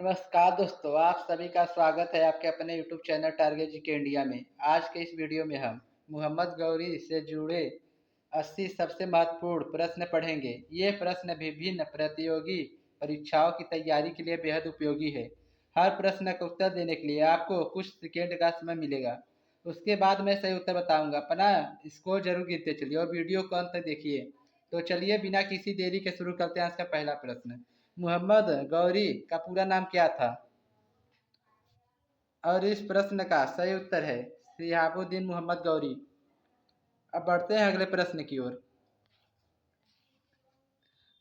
नमस्कार दोस्तों, आप सभी का स्वागत है आपके अपने YouTube channel target GK India में। आज के इस वीडियो में हम मोहम्मद गौरी से जुड़े 80 सबसे महत्वपूर्ण प्रश्न पढ़ेंगे। ये प्रश्न विभिन्न प्रतियोगी परीक्षाओं की तैयारी के लिए बेहद उपयोगी है। हर प्रश्न का उत्तर देने के लिए आपको कुछ सेकेंड का समय मिलेगा। उसके बाद मैं सही उत्तर बताऊंगा। अपना स्कोर जरूर गिनते चलिए और वीडियो को अंत तक देखिए। तो चलिए बिना किसी देरी के शुरू करते हैं। आज का पहला प्रश्न, मोहम्मद गौरी का पूरा नाम क्या था? और इस प्रश्न का सही उत्तर है शिहाबुद्दीन मोहम्मद गौरी। अब बढ़ते हैं अगले प्रश्न की ओर।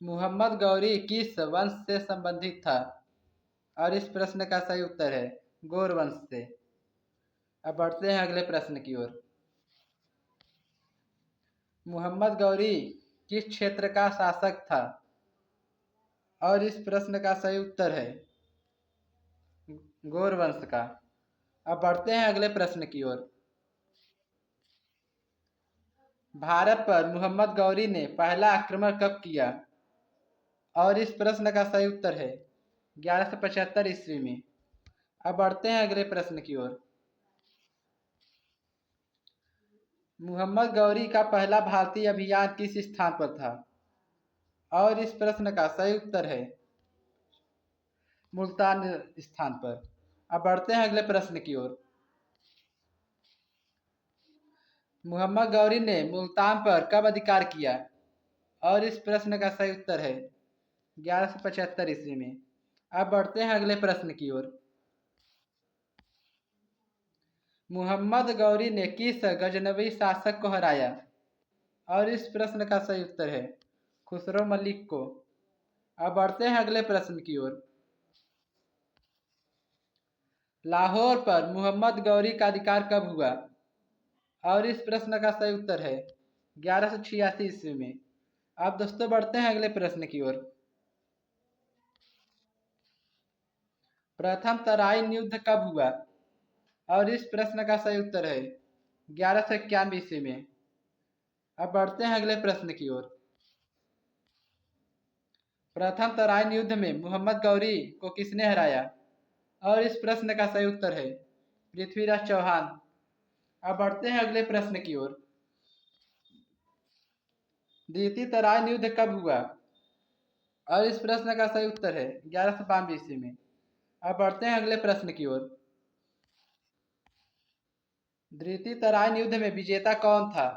मोहम्मद गौरी किस वंश से संबंधित था? और इस प्रश्न का सही उत्तर है गौर वंश से। अब बढ़ते हैं अगले प्रश्न की ओर। मोहम्मद गौरी किस क्षेत्र का शासक था? और इस प्रश्न का सही उत्तर है गौर वंश का। अब बढ़ते हैं अगले प्रश्न की ओर। भारत पर मोहम्मद गौरी ने पहला आक्रमण कब किया? और इस प्रश्न का सही उत्तर है 1175 ईस्वी में। अब बढ़ते हैं अगले प्रश्न की ओर। मोहम्मद गौरी का पहला भारतीय अभियान किस स्थान पर था? और इस प्रश्न का सही उत्तर है मुल्तान स्थान पर। अब बढ़ते हैं अगले प्रश्न की ओर। मोहम्मद गौरी ने मुल्तान पर कब अधिकार किया? और इस प्रश्न का सही उत्तर है 1175 ईस्वी में। अब बढ़ते हैं अगले प्रश्न की ओर। मोहम्मद गौरी ने किस गजनवी शासक को हराया? और इस प्रश्न का सही उत्तर है खुसरो मलिक को। अब बढ़ते हैं अगले प्रश्न की ओर। लाहौर पर मोहम्मद गौरी का अधिकार कब हुआ? और इस प्रश्न का सही उत्तर है 1186 ईस्वी में। अब दोस्तों बढ़ते हैं अगले प्रश्न की ओर। प्रथम तराइन युद्ध कब हुआ? और इस प्रश्न का सही उत्तर है 1191 ईस्वी में। अब बढ़ते हैं अगले प्रश्न की ओर। प्रथम तराइन युद्ध में मोहम्मद गौरी को किसने हराया? और इस प्रश्न का सही उत्तर है पृथ्वीराज चौहान। अब बढ़ते हैं अगले प्रश्न की ओर। द्वितीय तराइन युद्ध कब हुआ? और इस प्रश्न का सही उत्तर है 1192 ईस्वी में। अब बढ़ते हैं अगले प्रश्न की ओर। द्वितीय तराइन युद्ध में विजेता कौन था?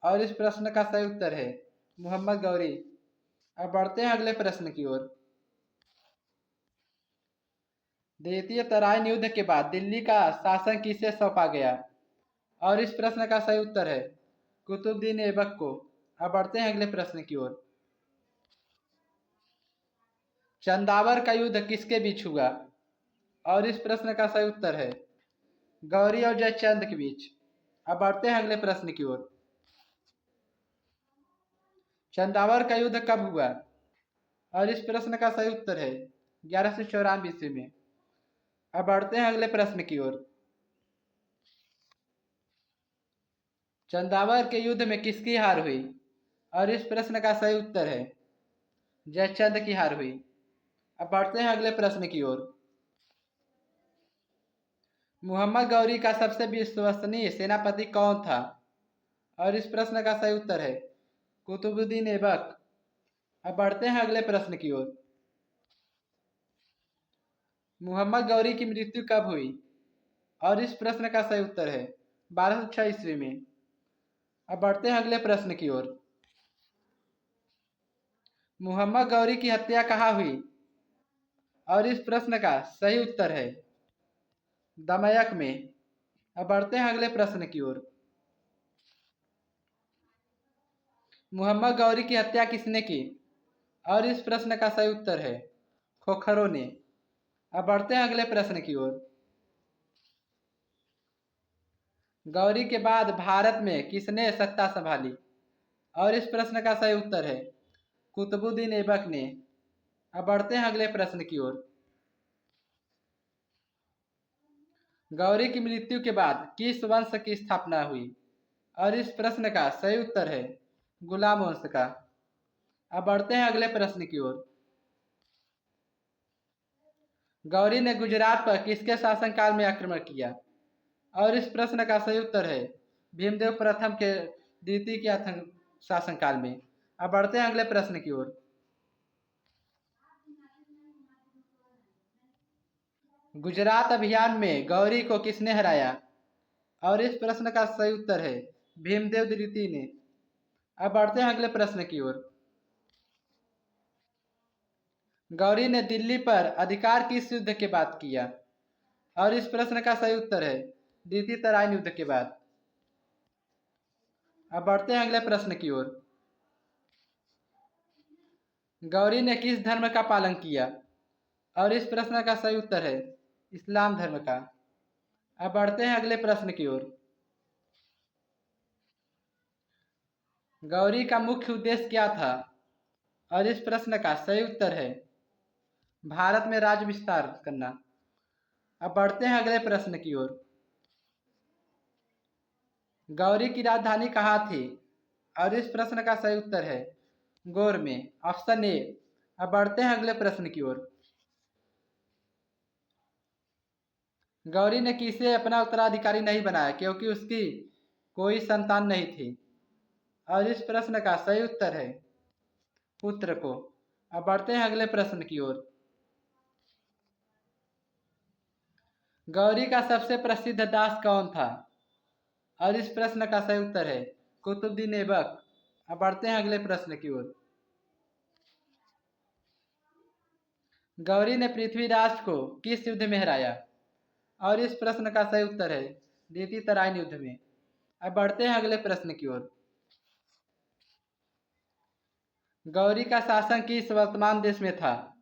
और इस प्रश्न का सही उत्तर है मोहम्मद गौरी। अब बढ़ते हैं अगले प्रश्न की ओर। द्वितीय तराइन युद्ध के बाद दिल्ली का शासन किसे सौंपा गया? और इस प्रश्न का सही उत्तर है कुतुबुद्दीन ऐबक को। अब बढ़ते हैं अगले प्रश्न की ओर। चंदावर का युद्ध किसके बीच हुआ? और इस प्रश्न का सही उत्तर है गौरी और जयचंद के बीच। अब बढ़ते हैं अगले प्रश्न की ओर। चंदावर का युद्ध कब हुआ? और इस प्रश्न का सही उत्तर है 1194 ईस्वी में। अब बढ़ते हैं अगले प्रश्न की ओर। चंदावर के युद्ध में किसकी हार हुई? और इस प्रश्न का सही उत्तर है जयचंद की हार हुई। अब बढ़ते हैं अगले प्रश्न की ओर। मोहम्मद गौरी का सबसे विश्वसनीय सेनापति कौन था? और इस प्रश्न का सही उत्तर है कुतुबुद्दीन ऐबक। अब बढ़ते हैं अगले प्रश्न की ओर। मोहम्मद गौरी की मृत्यु कब हुई? और इस प्रश्न का सही उत्तर है 1206 ईस्वी में। अब बढ़ते हैं अगले प्रश्न की ओर। मोहम्मद गौरी की हत्या कहाँ हुई? और इस प्रश्न का सही उत्तर है दमयक में। अब बढ़ते हैं अगले प्रश्न की ओर। मोहम्मद गौरी की हत्या किसने की? और इस प्रश्न का सही उत्तर है खोखरों ने। अब बढ़ते हैं अगले प्रश्न की ओर। गौरी के बाद भारत में किसने सत्ता संभाली? और इस प्रश्न का सही उत्तर है कुतुबुद्दीन ऐबक ने। अब बढ़ते हैं अगले प्रश्न की ओर। गौरी की मृत्यु के बाद किस वंश की स्थापना हुई? और इस प्रश्न का सही उत्तर है गुलाम वंश का। अब बढ़ते हैं अगले प्रश्न की ओर। गौरी ने गुजरात पर किसके शासनकाल में आक्रमण किया? और इस प्रश्न का सही उत्तर है भीमदेव प्रथम के द्वितीय के शासनकाल में। अब बढ़ते हैं अगले प्रश्न की ओर। गुजरात अभियान में गौरी को किसने हराया? और इस प्रश्न का सही उत्तर है भीमदेव द्वितीय ने। अब बढ़ते हैं अगले प्रश्न की ओर। गौरी ने दिल्ली पर अधिकार किस युद्ध के बाद किया? और इस प्रश्न का सही उत्तर है द्वितीय तराइन युद्ध के बाद। अब बढ़ते हैं अगले प्रश्न की ओर। गौरी ने किस धर्म का पालन किया? और इस प्रश्न का सही उत्तर है इस्लाम धर्म का। अब बढ़ते हैं अगले प्रश्न की ओर। गौरी का मुख्य उद्देश्य क्या था? और इस प्रश्न का सही उत्तर है भारत में राज्य विस्तार करना। अब बढ़ते हैं अगले प्रश्न की ओर। गौरी की राजधानी कहाँ थी? और इस प्रश्न का सही उत्तर है गौर में, ऑप्शन ए। अब बढ़ते हैं अगले प्रश्न की ओर। गौरी ने किसे अपना उत्तराधिकारी नहीं बनाया क्योंकि उसकी कोई संतान नहीं थी? और इस प्रश्न का सही उत्तर है पुत्र को। अब बढ़ते हैं अगले प्रश्न की ओर। गौरी का सबसे प्रसिद्ध दास कौन था? और इस प्रश्न का सही उत्तर है कुतुबुद्दीन ऐबक। अब बढ़ते हैं अगले प्रश्न की ओर। गौरी ने पृथ्वीराज को किस युद्ध में हराया? और इस प्रश्न का सही उत्तर है द्वितीय तराइन युद्ध में। अब बढ़ते हैं अगले प्रश्न की ओर। गौरी का शासन किस वर्तमान देश में था?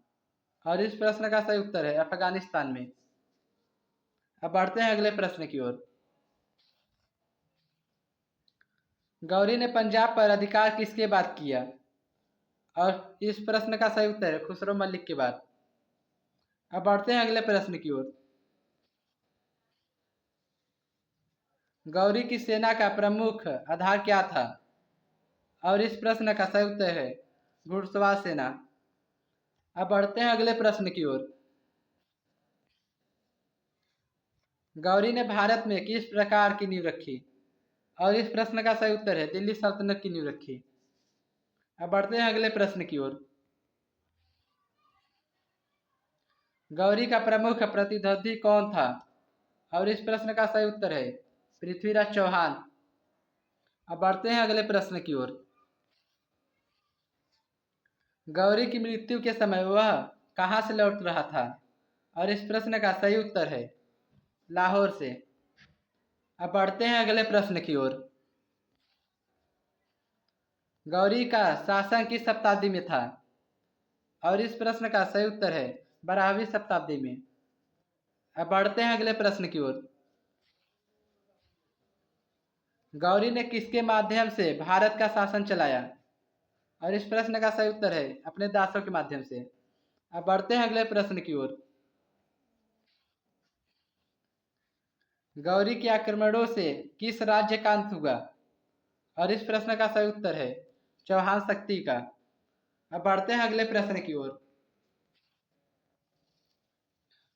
और इस प्रश्न का सही उत्तर है अफगानिस्तान में। अब बढ़ते हैं अगले प्रश्न की ओर। गौरी ने पंजाब पर अधिकार किसके बाद किया? और इस प्रश्न का सही उत्तर है खुसरो मलिक के बाद। अब बढ़ते हैं अगले प्रश्न की ओर। गौरी की सेना का प्रमुख आधार क्या था? और इस प्रश्न का सही उत्तर है घुड़सवार सेना। अब बढ़ते हैं अगले प्रश्न की ओर। गौरी ने भारत में किस प्रकार की नींव रखी? और इस प्रश्न का सही उत्तर है दिल्ली सल्तनत की नींव रखी। अब बढ़ते हैं अगले प्रश्न की ओर। गौरी का प्रमुख प्रतिद्वंदी कौन था? और इस प्रश्न का सही उत्तर है पृथ्वीराज चौहान। अब बढ़ते हैं अगले प्रश्न की ओर। गौरी की मृत्यु के समय वह कहाँ से लौट रहा था? और इस प्रश्न का सही उत्तर है लाहौर से। अब बढ़ते हैं अगले प्रश्न की ओर। गौरी का शासन किस शताब्दी में था? और इस प्रश्न का सही उत्तर है 12वीं शताब्दी में। अब बढ़ते हैं अगले प्रश्न की ओर। गौरी ने किसके माध्यम से भारत का शासन चलाया? और इस प्रश्न का सही उत्तर है अपने दासों के माध्यम से। अब बढ़ते हैं अगले प्रश्न की ओर। गौरी के आक्रमणों से किस राज्य का अंत हुआ? और इस प्रश्न का सही उत्तर है चौहान शक्ति का। अब बढ़ते हैं अगले प्रश्न की ओर।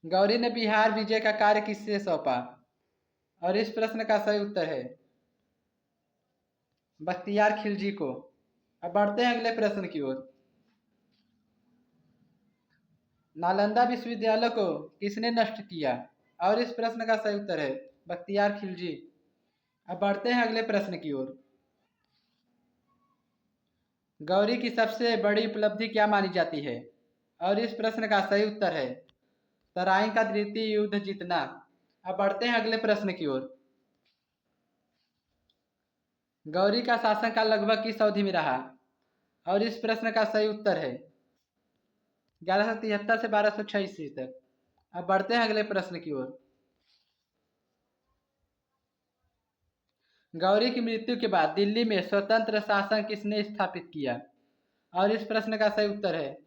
गौरी ने बिहार विजय का कार्य किससे सौंपा? और इस प्रश्न का सही उत्तर है बख्तियार खिलजी को। अब बढ़ते हैं अगले प्रश्न की ओर। नालंदा विश्वविद्यालय को किसने नष्ट किया? और इस प्रश्न का सही उत्तर है बख्तियार खिलजी। अब बढ़ते हैं अगले प्रश्न की ओर। गौरी की सबसे बड़ी उपलब्धि क्या मानी जाती है? और इस प्रश्न का सही उत्तर है तराइन का द्वितीय युद्ध जीतना। अब बढ़ते हैं अगले प्रश्न की ओर। गौरी का शासनकाल लगभग किस अवधि में रहा? और इस प्रश्न का सही उत्तर है 1173 से 1206 ईस्वी तक। अब बढ़ते हैं अगले प्रश्न की ओर। गौरी की मृत्यु के बाद दिल्ली में स्वतंत्र शासन किसने स्थापित किया? और इस प्रश्न का सही उत्तर है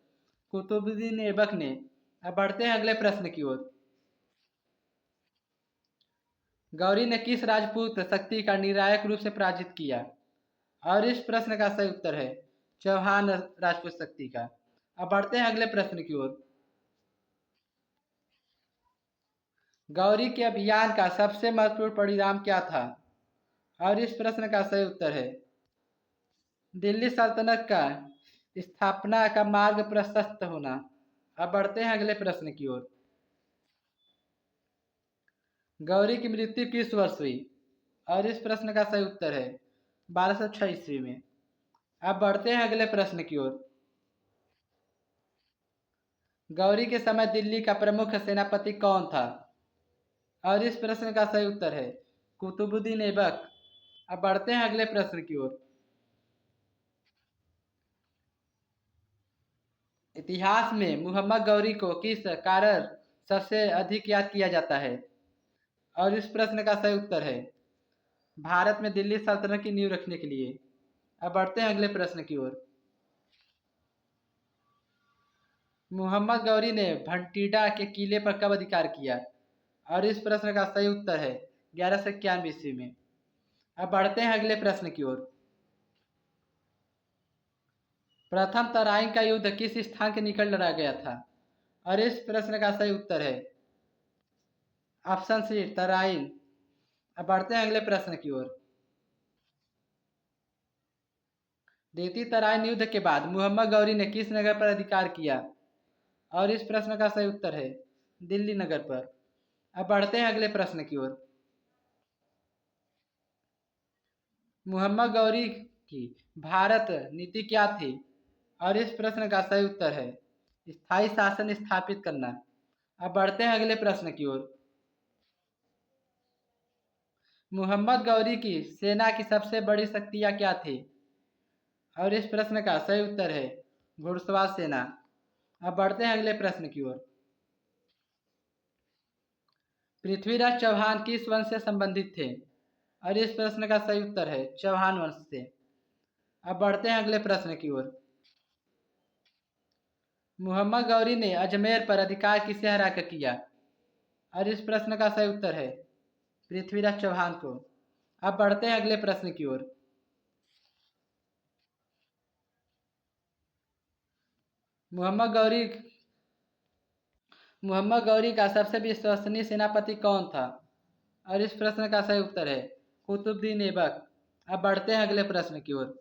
कुतुबुद्दीन ऐबक ने। अब बढ़ते हैं अगले प्रश्न की ओर। गौरी ने किस राजपूत शक्ति का निर्णायक रूप से पराजित किया? और इस प्रश्न का सही उत्तर है चौहान राजपूत शक्ति का। अब बढ़ते हैं अगले प्रश्न की ओर। गौरी के अभियान का सबसे महत्वपूर्ण परिणाम क्या था? और इस प्रश्न का सही उत्तर है दिल्ली सल्तनत का स्थापना का मार्ग प्रशस्त होना। अब बढ़ते हैं अगले प्रश्न की ओर। गौरी की मृत्यु किस वर्ष हुई? और इस प्रश्न का सही उत्तर है 1206 ईस्वी में। अब बढ़ते हैं अगले प्रश्न की ओर। गौरी के समय दिल्ली का प्रमुख सेनापति कौन था? और इस प्रश्न का सही उत्तर है कुतुबुद्दीन ऐबक। अब बढ़ते हैं अगले प्रश्न की ओर। इतिहास में मुहम्मद गौरी को किस कारण सबसे अधिक याद किया जाता है? और इस प्रश्न का सही उत्तर है भारत में दिल्ली सल्तनत की नींव रखने के लिए। अब बढ़ते हैं अगले प्रश्न की ओर। मुहम्मद गौरी ने भंटीडा के किले पर कब अधिकार किया? और इस प्रश्न का सही उत्तर है 1191 ईस्वी में। अब बढ़ते हैं अगले प्रश्न की ओर। प्रथम तराइन का युद्ध किस स्थान के निकट लड़ा गया था? और इस प्रश्न का सही उत्तर है ऑप्शन सी तराइन। अब बढ़ते हैं अगले प्रश्न की ओर। द्वितीय तराइन युद्ध के बाद मुहम्मद गौरी ने किस नगर पर अधिकार किया? और इस प्रश्न का सही उत्तर है दिल्ली नगर पर। अब बढ़ते हैं अगले प्रश्न की ओर। मुहम्मद गौरी की भारत नीति क्या थी? और इस प्रश्न का सही उत्तर है स्थायी शासन स्थापित करना। अब बढ़ते हैं अगले प्रश्न की ओर। मुहम्मद गौरी की सेना की सबसे बड़ी शक्तियाँ क्या थी? और इस प्रश्न का सही उत्तर है घुड़सवार सेना। अब बढ़ते हैं अगले प्रश्न की ओर। पृथ्वीराज चौहान किस वंश से संबंधित थे? और इस प्रश्न का सही उत्तर है चौहान वंश से। अब बढ़ते हैं अगले प्रश्न की ओर। मुहम्मद गौरी ने अजमेर पर अधिकार किसे हराकर किया? और इस प्रश्न का सही उत्तर है पृथ्वीराज चौहान को। अब बढ़ते हैं अगले प्रश्न की ओर। मुहम्मद गौरी मुहम्मद गौरी का सबसे विश्वसनीय सेनापति कौन था? और इस प्रश्न का सही उत्तर है कुतुबुद्दीन ऐबक। अब बढ़ते हैं अगले प्रश्न की ओर।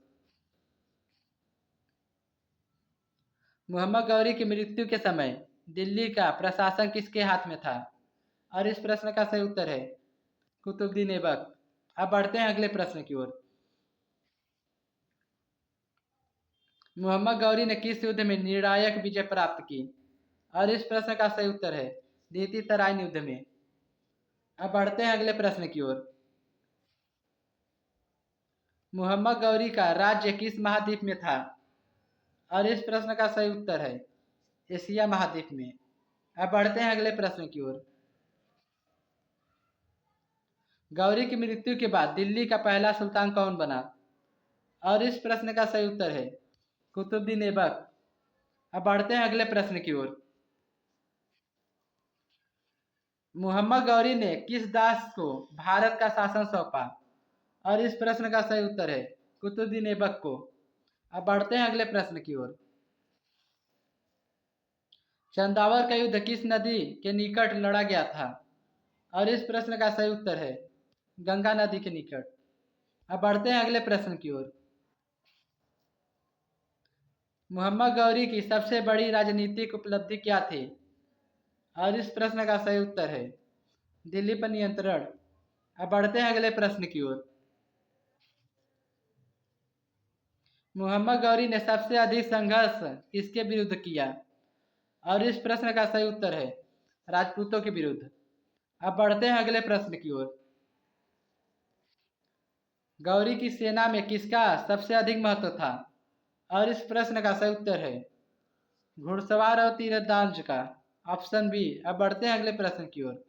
मुहम्मद गौरी की मृत्यु के समय दिल्ली का प्रशासन किसके हाथ में था? और इस प्रश्न का सही उत्तर है कुतुबुद्दीन ऐबक। अब बढ़ते हैं अगले प्रश्न की ओर। मुहम्मद गौरी ने किस युद्ध में निर्णायक विजय प्राप्त की? और इस प्रश्न का सही उत्तर है द्वितीय तराइन युद्ध में। अब बढ़ते हैं अगले प्रश्न की ओर। मुहम्मद गौरी का राज्य किस महाद्वीप में था? और इस प्रश्न का सही उत्तर है एशिया महाद्वीप में। अब बढ़ते हैं अगले प्रश्न की ओर। गौरी की मृत्यु के बाद दिल्ली का पहला सुल्तान कौन बना? और इस प्रश्न का सही उत्तर है कुतुबुद्दीन ऐबक। अब बढ़ते हैं अगले प्रश्न की ओर। मुहम्मद गौरी ने किस दास को भारत का शासन सौंपा? और इस प्रश्न का सही उत्तर है कुतुबुद्दीन ऐबक को। अब बढ़ते हैं अगले प्रश्न की ओर। चंदावर का युद्ध किस नदी के निकट लड़ा गया था? और इस प्रश्न का सही उत्तर है गंगा नदी के निकट। अब बढ़ते हैं अगले प्रश्न की ओर। मुहम्मद गौरी की सबसे बड़ी राजनीतिक उपलब्धि क्या थी? और इस प्रश्न का सही उत्तर है दिल्ली पर नियंत्रण। अब बढ़ते हैं अगले प्रश्न की ओर। मुहम्मद गौरी ने सबसे अधिक संघर्ष किसके विरुद्ध किया? और इस प्रश्न का सही उत्तर है राजपूतों के विरुद्ध। अब बढ़ते हैं अगले प्रश्न की ओर। गौरी की सेना में किसका सबसे अधिक महत्व था? और इस प्रश्न का सही उत्तर है घुड़सवार और तीरंदाज का। Option B. अब बढ़ते हैं अगले प्रश्न की ओर।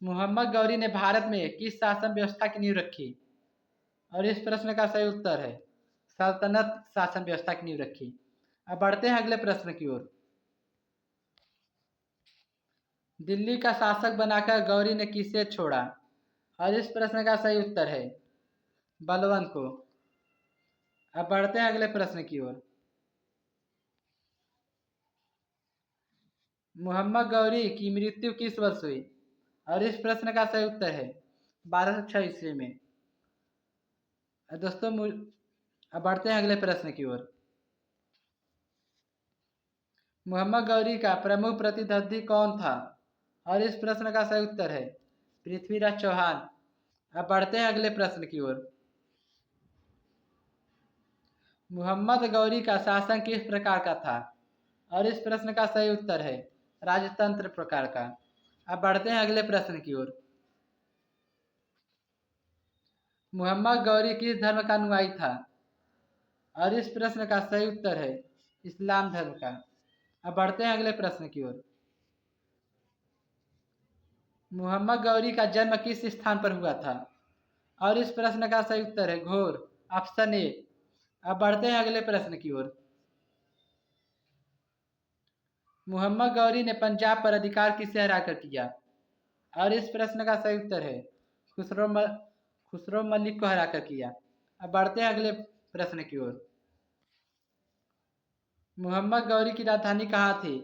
मुहम्मद गौरी ने भारत में किस शासन व्यवस्था की नींव रखी? और इस प्रश्न का सही उत्तर है सल्तनत शासन व्यवस्था की नींव रखी। अब बढ़ते हैं अगले प्रश्न की ओर। दिल्ली का शासक बनाकर गौरी ने किसे छोड़ा? और इस प्रश्न का सही उत्तर है बलबन को। अब बढ़ते हैं अगले प्रश्न की ओर। मोहम्मद गौरी की मृत्यु किस वर्ष हुई? और इस प्रश्न का सही उत्तर है 1206 ईस्वी में। दोस्तों अब बढ़ते हैं अगले प्रश्न की ओर। मोहम्मद गौरी का प्रमुख प्रतिद्वंदी कौन था? और इस प्रश्न का सही उत्तर है पृथ्वीराज चौहान। अब बढ़ते हैं अगले प्रश्न की ओर। मोहम्मद गौरी का शासन किस प्रकार का था? और इस प्रश्न का सही उत्तर है राजतंत्र प्रकार का। अब बढ़ते हैं अगले प्रश्न की ओर। मोहम्मद गौरी किस धर्म का अनुयायी था? और इस प्रश्न का सही उत्तर है इस्लाम धर्म का। अब बढ़ते हैं अगले प्रश्न की ओर। मोहम्मद गौरी का जन्म किस स्थान पर हुआ था? और इस प्रश्न का सही उत्तर है घोर, ऑप्शन ए। अब बढ़ते हैं अगले प्रश्न की ओर। मोहम्मद गौरी ने पंजाब पर अधिकार किसे हराकर किया? और इस प्रश्न का सही उत्तर है खुसरो मलिक को हराकर किया। अब बढ़ते हैं अगले प्रश्न की ओर। मोहम्मद गौरी की राजधानी कहाँ थी?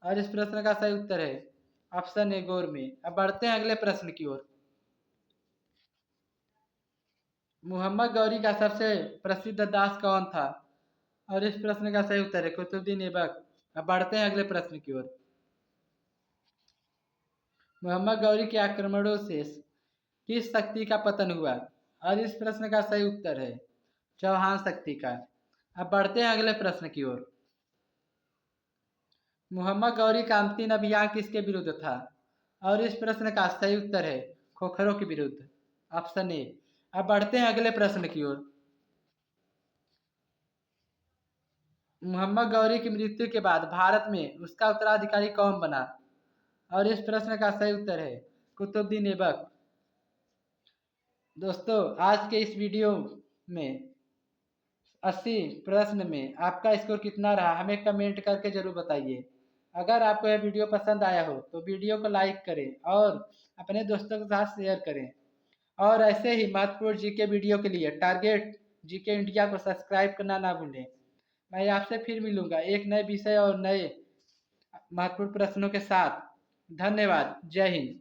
और इस प्रश्न का सही उत्तर है ऑप्शन ए गौर में। अब बढ़ते हैं अगले प्रश्न की ओर। मोहम्मद गौरी का सबसे प्रसिद्ध दास कौन था? और इस प्रश्न का सही उत्तर है कुतुबुद्दीन ऐबक। अब बढ़ते हैं अगले प्रश्न की ओर। मोहम्मद गौरी के आक्रमणों से किस शक्ति का पतन हुआ? और इस प्रश्न का सही उत्तर है चौहान शक्ति का। अब बढ़ते हैं अगले प्रश्न की ओर। मोहम्मद गौरी का अंतिम अभियान किसके विरुद्ध था? और इस प्रश्न का सही उत्तर है खोखरों के विरुद्ध, ऑप्शन ए। अब बढ़ते हैं अगले प्रश्न की ओर। मोहम्मद गौरी की मृत्यु के बाद भारत में उसका उत्तराधिकारी कौन बना? और इस प्रश्न का सही उत्तर है कुतुबुद्दीन ऐबक। दोस्तों आज के इस वीडियो में 80 प्रश्न में आपका स्कोर कितना रहा हमें कमेंट करके जरूर बताइए। अगर आपको यह वीडियो पसंद आया हो तो वीडियो को लाइक करें और अपने दोस्तों के साथ शेयर करें। और ऐसे ही महत्वपूर्ण जीके वीडियो के लिए टारगेट जीके इंडिया को सब्सक्राइब करना ना भूलें। मैं आपसे फिर मिलूंगा एक नए विषय और नए महत्वपूर्ण प्रश्नों के साथ। धन्यवाद। जय हिंद।